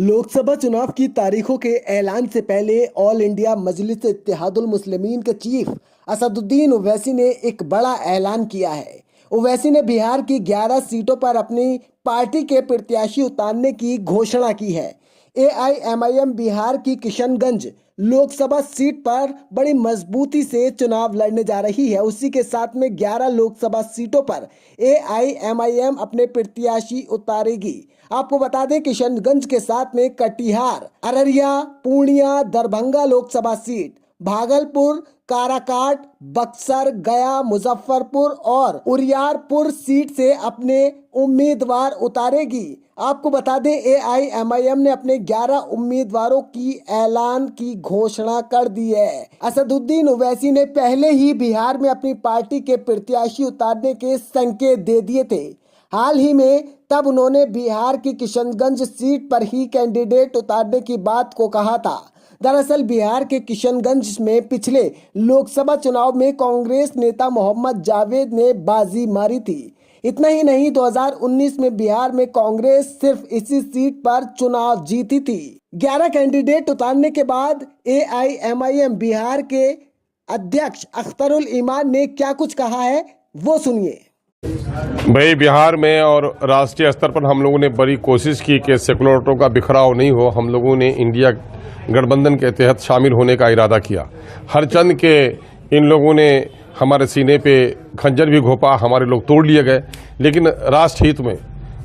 लोकसभा चुनाव की तारीखों के ऐलान से पहले ऑल इंडिया मजलिस इत्तेहादुल मुस्लिमीन के चीफ असदुद्दीन ओवैसी ने एक बड़ा ऐलान किया है। ओवैसी ने बिहार की 11 सीटों पर अपनी पार्टी के प्रत्याशी उतारने की घोषणा की है। एआईएमआईएम बिहार की किशनगंज लोकसभा सीट पर बड़ी मजबूती से चुनाव लड़ने जा रही है। उसी के साथ में 11 लोकसभा सीटों पर एआईएमआईएम अपने प्रत्याशी उतारेगी। आपको बता दें किशनगंज के साथ में कटिहार, अररिया, पूर्णिया, दरभंगा लोकसभा सीट, भागलपुर, काराकाट, बक्सर, गया, मुजफ्फरपुर और उरियारपुर सीट से अपने उम्मीदवार उतारेगी। आपको बता दें एआईएमआईएम ने अपने 11 उम्मीदवारों की ऐलान की घोषणा कर दी है। असदुद्दीन ओवैसी ने पहले ही बिहार में अपनी पार्टी के प्रत्याशी उतारने के संकेत दे दिए थे। हाल ही में तब उन्होंने बिहार की किशनगंज सीट पर ही कैंडिडेट उतारने की बात को कहा था। दरअसल बिहार के किशनगंज में पिछले लोकसभा चुनाव में कांग्रेस नेता मोहम्मद जावेद ने बाजी मारी थी। इतना ही नहीं, 2019 में बिहार में कांग्रेस सिर्फ इसी सीट पर चुनाव जीती थी। 11 कैंडिडेट उतारने के बाद एआईएमआईएम बिहार के अध्यक्ष अख्तरुल ईमान ने क्या कुछ कहा है, वो सुनिए। भाई, बिहार में और राष्ट्रीय स्तर पर हम लोगों ने बड़ी कोशिश की कि सेकुलर वोटों का बिखराव नहीं हो। हम लोगों ने इंडिया गठबंधन के तहत शामिल होने का इरादा किया। हर चंद के इन लोगों ने हमारे सीने पे खंजर भी घोंपा, हमारे लोग तोड़ लिए गए। लेकिन राष्ट्र हित में,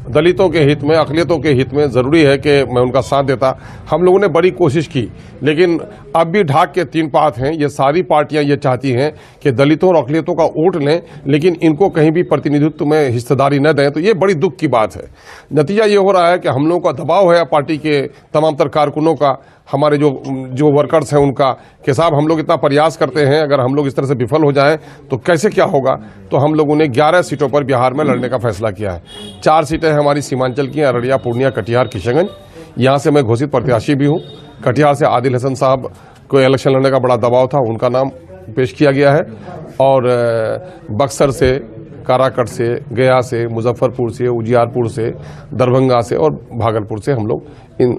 दलितों के हित में, अक़लियतों के हित में ज़रूरी है कि मैं उनका साथ देता। हम लोगों ने बड़ी कोशिश की, लेकिन अब भी ढाक के 3 पात हैं। ये सारी पार्टियां ये चाहती हैं कि दलितों और अक़लियतों का वोट लें, लेकिन इनको कहीं भी प्रतिनिधित्व में हिस्सेदारी न दें। तो ये बड़ी दुख की बात है। नतीजा ये हो रहा है कि हम लोगों का दबाव है पार्टी के तमाम तर कारकुनों का, हमारे जो वर्कर्स हैं उनका, कि साहब हम लोग इतना प्रयास करते हैं, अगर हम लोग इस तरह से विफल हो जाएं तो कैसे क्या होगा। तो हम लोगों ने 11 सीटों पर बिहार में लड़ने का फैसला किया है। 4 सीटें हमारी सीमांचल की, अररिया, पूर्णिया, कटिहार, किशनगंज। यहाँ से मैं घोषित प्रत्याशी भी हूँ। कटिहार से आदिल हसन साहब को इलेक्शन लड़ने का बड़ा दबाव था, उनका नाम पेश किया गया है। और बक्सर से, काराकट से, गया से, मुजफ्फरपुर से, उजियारपुर से, दरभंगा से और भागलपुर से हम लोग इन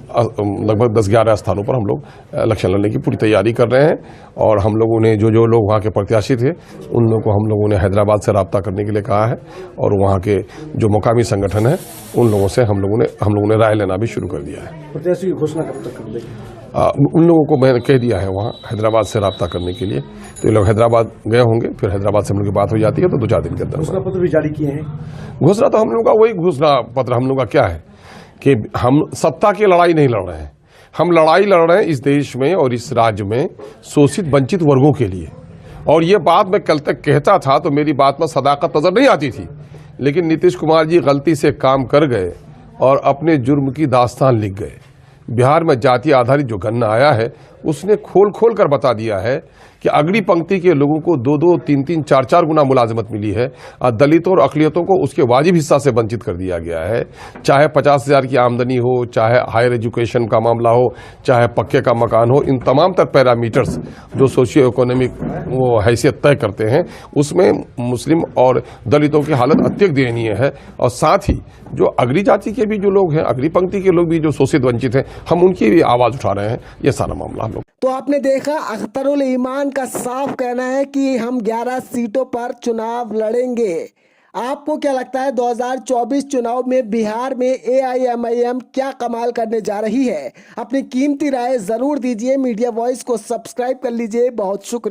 लगभग 10-11 स्थानों पर हम लोग इलेक्शन लड़ने की पूरी तैयारी कर रहे हैं। और हम लोगों ने जो लोग वहाँ के प्रत्याशी थे उन लोगों को हम लोगों ने हैदराबाद से रब्ता करने के लिए कहा है। और वहाँ के जो मुकामी संगठन है उन लोगों से हम लोगों ने राय लेना भी शुरू कर दिया है। प्रत्याशी की घोषणा कब तक कर देंगे? उन लोगों को मैंने कह दिया है वहाँ हैदराबाद से रब्ता करने के लिए। तो ये लोग हैदराबाद गए होंगे, फिर हैदराबाद से हम लोग की बात हो जाती है तो 2-4 दिन के अंदर घोषणा पत्र भी जारी किए हैं। घोषणा तो हम लोग का वही घोषणा पत्र हम लोग का क्या है कि हम सत्ता की लड़ाई नहीं लड़ रहे हैं। हम लड़ाई लड़ रहे हैं इस देश में और इस राज्य में शोषित वंचित वर्गों के लिए। और ये बात मैं कल तक कहता था तो मेरी बात में सदाकत नजर नहीं आती थी, लेकिन नीतीश कुमार जी गलती से काम कर गए और अपने जुर्म की दास्तान लिख गए। बिहार में जाति आधारित जो गणना आया है उसने खोल कर बता दिया है कि अगली पंक्ति के लोगों को 2-2, 3-3, 4-4 गुना मुलाजमत मिली है। दलितों और अक़लियतों को उसके वाजिब हिस्सा से वंचित कर दिया गया है। चाहे 50,000 की आमदनी हो, चाहे हायर एजुकेशन का मामला हो, चाहे पक्के का मकान हो, इन तमाम तर पैरामीटर्स जो सोशियो इकोनॉमिक वो हैसियत तय करते हैं उसमें मुस्लिम और दलितों की हालत अत्यधिक दयनीय है। और साथ ही जो अगली जाति के भी जो लोग हैं, अगली पंक्ति के लोग भी जो शोषित वंचित हैं, हम उनकी भी आवाज़ उठा रहे हैं। ये सारा मामला हम लोग। तो आपने देखा अख्तरुल ईमान का साफ कहना है कि हम 11 सीटों पर चुनाव लड़ेंगे। आपको क्या लगता है 2024 चुनाव में बिहार में एआईएमआईएम क्या कमाल करने जा रही है? अपनी कीमती राय जरूर दीजिए। मीडिया वॉइस को सब्सक्राइब कर लीजिए। बहुत शुक्रिया।